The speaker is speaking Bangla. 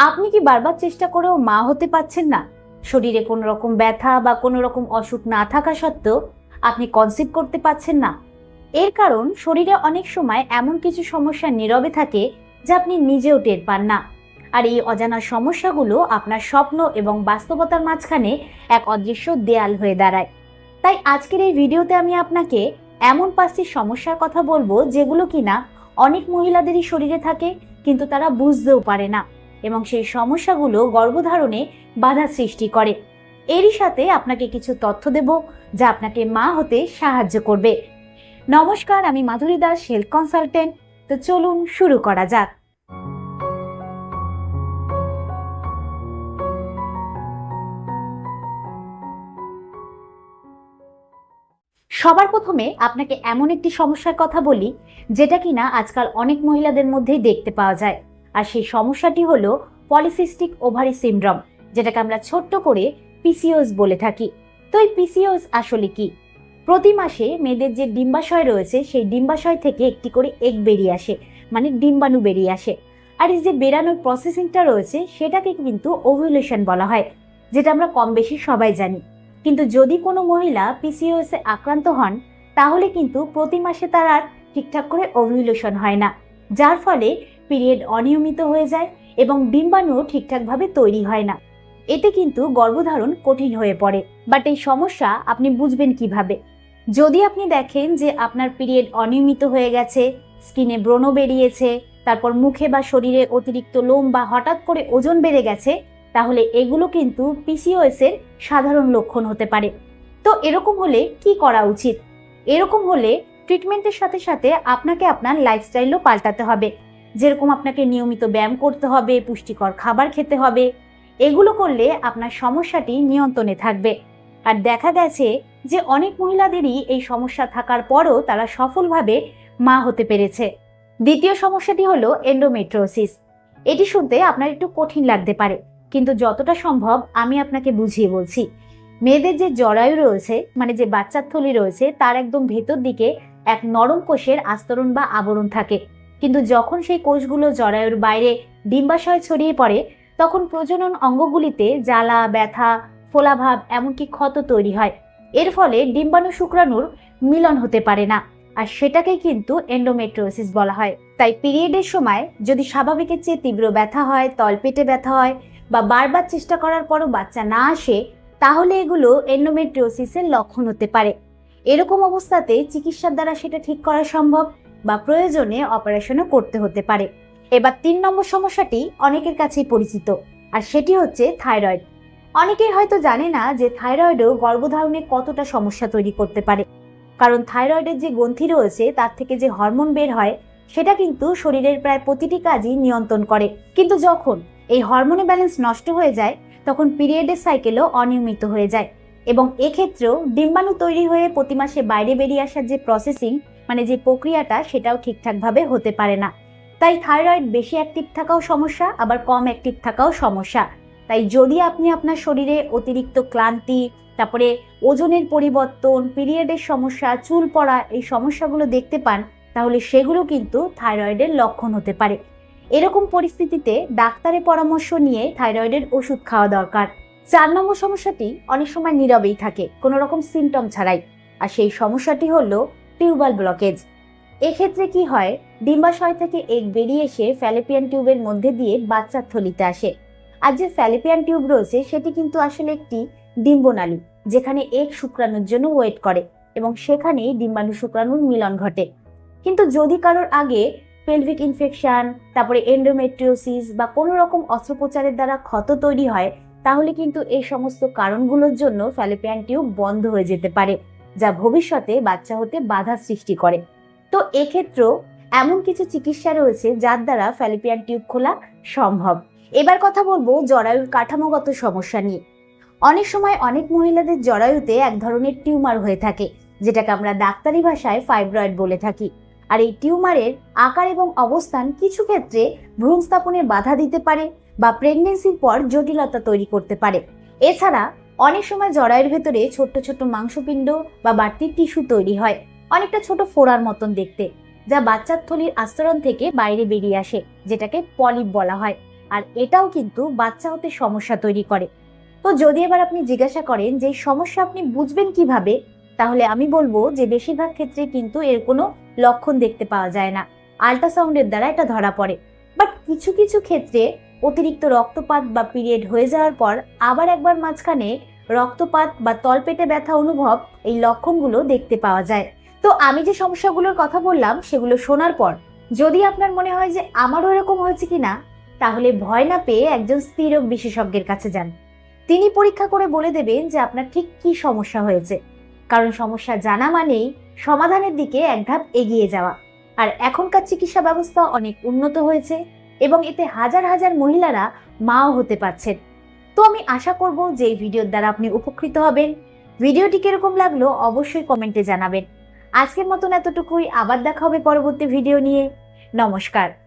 আপনি কি বারবার চেষ্টা করেও মা হতে পারছেন না? শরীরে কোনো রকম ব্যথা বা কোনো রকম অসুখ না থাকা সত্ত্বেও আপনি কনসিভ করতে পারছেন না? এর কারণ শরীরে অনেক সময় এমন কিছু সমস্যা নীরবে থাকে যা আপনি নিজেও টের পান না। আর এই অজানা সমস্যাগুলো আপনার স্বপ্ন এবং বাস্তবতার মাঝখানে এক অদৃশ্য দেয়াল হয়ে দাঁড়ায়। তাই আজকের এই ভিডিওতে আমি আপনাকে এমন 5টি সমস্যার কথা বলবো যেগুলো কিনা অনেক মহিলাদেরই শরীরে থাকে, কিন্তু তারা বুঝতেও পারে না, এবং সেই সমস্যাগুলো গর্ভধারণে বাধা সৃষ্টি করে। এরই সাথে আপনাকে কিছু তথ্য দেব যা আপনাকে মা হতে সাহায্য করবে। নমস্কার, আমি মাধুরী দাস, হেলথ কনসালটেন্ট। তো চলুন শুরু করা যাক। সবার প্রথমে আপনাকে এমন একটি সমস্যার কথা বলি যেটা কিনা আজকাল অনেক মহিলাদের মধ্যেই দেখতে পাওয়া যায়। আর সেই সমস্যাটি হলো পলিসিস্টিক ওভারি সিনড্রোম, যেটাকে আমরা ছোট্ট করে পিসিওএস বলে থাকি। তো এই পিসিওএস আসলে কি? প্রতি মাসে মেয়েদের যে ডিম্বাশয় রয়েছে সেই ডিম্বাশয় থেকে একটি করে এগ বেরিয়ে আসে, মানে ডিম্বাণু বেরিয়ে আসে। আর এই যে বেরানোর প্রসেসিংটা রয়েছে সেটাকে কিন্তু ওভুলেশন বলা হয়, যেটা আমরা কম বেশি সবাই জানি। কিন্তু যদি কোনো মহিলা পিসিওএস এ আক্রান্ত হন, তাহলে কিন্তু প্রতি মাসে তার আর ঠিকঠাক করে ওভুলেশন হয় না, যার ফলে পিরিয়ড অনিয়মিত হয়ে যায় এবং ডিম্বাণুও ঠিকঠাকভাবে তৈরি হয় না। এতে কিন্তু গর্ভধারণ কঠিন হয়ে পড়ে। বাট এই সমস্যা আপনি বুঝবেন কিভাবে? যদি আপনি দেখেন যে আপনার পিরিয়ড অনিয়মিত হয়ে গেছে, স্কিনে ব্রণ বেরিয়েছে, তারপর মুখে বা শরীরে অতিরিক্ত লোম বা হঠাৎ করে ওজন বেড়ে গেছে, তাহলে এগুলো কিন্তু পিসিওএস এর সাধারণ লক্ষণ হতে পারে। তো এরকম হলে কি করা উচিত? এরকম হলে ট্রিটমেন্টের সাথে সাথে আপনাকে আপনার লাইফস্টাইলও পাল্টাতে হবে। যেরকম আপনাকে নিয়মিত ব্যায়াম করতে হবে, পুষ্টিকর খাবার খেতে হবে। এগুলো করলে আপনার সমস্যাটি নিয়ন্ত্রণে থাকবে। আর দেখা গেছে যে অনেক মহিলাদেরই এই সমস্যা থাকার পরও তারা সফলভাবে মা হতে পেরেছে। দ্বিতীয় সমস্যাটি হলো এন্ডোমেট্রিওসিস। এটি শুনতে আপনার একটু কঠিন লাগতে পারে, কিন্তু যতটা সম্ভব আমি আপনাকে বুঝিয়ে বলছি। মেয়েদের যে জরায়ু রয়েছে, মানে যে বাচ্চার থলি রয়েছে, তার একদম ভেতর দিকে এক নরম কোষের আস্তরণ বা আবরণ থাকে। কিন্তু যখন সেই কোষগুলো জরায়ুর বাইরে ডিম্বাশয়ে ছড়িয়ে পড়ে, তখন প্রজনন অঙ্গগুলিতে জ্বালা, ব্যথা, ফোলাভাব, এমনকি ক্ষত তৈরি হয়। এর ফলে ডিম্বাণু শুক্রাণুর মিলন হতে পারে না, আর সেটাকেই কিন্তু এন্ডোমেট্রিওসিস বলা হয়। তাই পিরিয়ডের সময় যদি স্বাভাবিকের চেয়ে তীব্র ব্যথা হয়, তলপেটে ব্যথা হয়, বা বারবার চেষ্টা করার পরও বাচ্চা না আসে, তাহলে এগুলো এন্ডোমেট্রিওসিসের লক্ষণ হতে পারে। এরকম অবস্থাতে চিকিৎসার দ্বারা সেটা ঠিক করা সম্ভব, বা প্রয়োজনে অপারেশনও করতে হতে পারে। এবার 3 নম্বর সমস্যাটি অনেকের কাছেই পরিচিত, আর সেটি হচ্ছে থাইরয়েড। অনেকেই হয়তো জানে না যে থাইরয়েডও গর্ভধারণে কতটা সমস্যা তৈরি করতে পারে। কারণ থাইরয়েডের যে গ্রন্থি রয়েছে তার থেকে যে হরমোন বের হয়, সেটা কিন্তু শরীরের প্রায় প্রতিটি কাজই নিয়ন্ত্রণ করে। কিন্তু যখন এই হরমোনের ব্যালেন্স নষ্ট হয়ে যায়, তখন পিরিয়ডের সাইকেলও অনিয়মিত হয়ে যায়, এবং এক্ষেত্রেও ডিম্বাণু তৈরি হয়ে প্রতি মাসে বাইরে বেরিয়ে আসার যে প্রসেসিং, মানে যে প্রক্রিয়াটা, সেটাও ঠিকঠাকভাবে হতে পারে না। তাই থাইরয়েড বেশি অ্যাক্টিভ থাকাও সমস্যা, আবার কম অ্যাক্টিভ থাকাও সমস্যা। তাই যদি আপনি আপনার শরীরে অতিরিক্ত ক্লান্তি, তারপরে ওজনের পরিবর্তন, পিরিয়ডের সমস্যা, চুল পড়া, এই সমস্যাগুলো দেখতে পান, তাহলে সেগুলো কিন্তু থাইরয়েডের লক্ষণ হতে পারে। এরকম পরিস্থিতিতে ডাক্তারের পরামর্শ নিয়ে থাইরয়েডের ওষুধ খাওয়া দরকার। 4 নম্বর সমস্যাটি অনেক সময় নীরবেই থাকে, কোনো রকম সিমটম ছাড়াই, আর সেই সমস্যাটি হলো টিউবাল ব্লকেজ। এক্ষেত্রে কি হয়, ডিম্বাশয় থেকে এগ বেরিয়ে এসে ফ্যালোপিয়ান টিউবের মধ্যে দিয়ে বাচ্চার থলিতে আসে। আর যে ফ্যালোপিয়ান টিউব রয়েছে সেটি কিন্তু আসলে একটি ডিম্বনালী, যেখানে এগ শুক্রাণুর জন্য ওয়েট করে, এবং সেখানেই ডিম্বাণু শুক্রাণুর মিলন ঘটে। কিন্তু যদি কারোর আগে পেলভিক ইনফেকশন, তারপরে এন্ডোমেট্রিওসিস বা কোনো রকম অস্ত্রোপচারের দ্বারা ক্ষত তৈরি হয়, তাহলে কিন্তু এই সমস্ত কারণগুলোর জন্য ফ্যালোপিয়ান টিউব বন্ধ হয়ে যেতে পারে, যা ভবিষ্যতে বাচ্চা হতে বাধা সৃষ্টি করে। তো এক্ষেত্রেও এমন কিছু চিকিৎসা রয়েছে যার দ্বারা ফ্যালোপিয়ান টিউব খোলা সম্ভব। এবার কথা বলবো জরায়ুর কাঠামোগত সমস্যা নিয়ে। অনেক সময় অনেক মহিলাদের জরায়ুতে এক ধরনের টিউমার হয়ে থাকে, যেটাকে আমরা ডাক্তারি ভাষায় ফাইব্রয়েড বলে থাকি। আর এই টিউমারের আকার এবং অবস্থান কিছু ক্ষেত্রে ভ্রূণ স্থাপনে বাধা দিতে পারে, বা প্রেগন্যান্সির পর জটিলতা তৈরি করতে পারে। এছাড়া অনেক সময় জরায়ুর ভেতরে ছোট্ট ছোট্ট মাংসপিণ্ড বা বাড়তি টিস্যু তৈরি হয়, অনেকটা ছোট ফোড়ার মতন দেখতে, যা বাচ্চার থলির আস্তরণ থেকে বাইরে বেরিয়ে আসে, যেটাকে পলিপ বলা হয়। আর এটাও কিন্তু বাচ্চা হতে সমস্যা তৈরি করে। তো যদি এবার আপনি জিজ্ঞাসা করেন যে এই সমস্যা আপনি বুঝবেন কিভাবে, তাহলে আমি বলবো যে বেশিরভাগ ক্ষেত্রে কিন্তু এর কোনো লক্ষণ দেখতে পাওয়া যায় না, আল্ট্রাসাউন্ডের দ্বারা এটা ধরা পড়ে। বাট কিছু কিছু ক্ষেত্রে অতিরিক্ত রক্তপাত বা পিরিয়ড হয়ে যাওয়ার পর আবার একবার মাঝখানে রক্তপাত বা তলপেটে ব্যথা অনুভব, এই লক্ষণগুলো দেখতে পাওয়া যায়। তো আমি যে সমস্যাগুলোর কথা বললাম সেগুলো শোনার পর যদি আপনার মনে হয় যে আমারও এরকম হয়েছে কিনা, তাহলে ভয় না পেয়ে একজন স্ত্রীরোগ বিশেষজ্ঞের কাছে যান। তিনি পরীক্ষা করে বলে দেবেন যে আপনার ঠিক কি সমস্যা হয়েছে। কারণ সমস্যা জানা মানেই সমাধানের দিকে এক ধাপ এগিয়ে যাওয়া। আর এখনকার চিকিৎসা ব্যবস্থা অনেক উন্নত হয়েছে এবং এতে হাজার হাজার মহিলারা মাও হতে পারছেন। তো আমি আশা করব যে এই ভিডিওর দ্বারা আপনি উপকৃত হবেন। ভিডিওটি কিরকম লাগলো অবশ্যই কমেন্টে জানাবেন। আজকের মতন এতটুকুই, আবার দেখা হবে পরবর্তী ভিডিও নিয়ে। নমস্কার।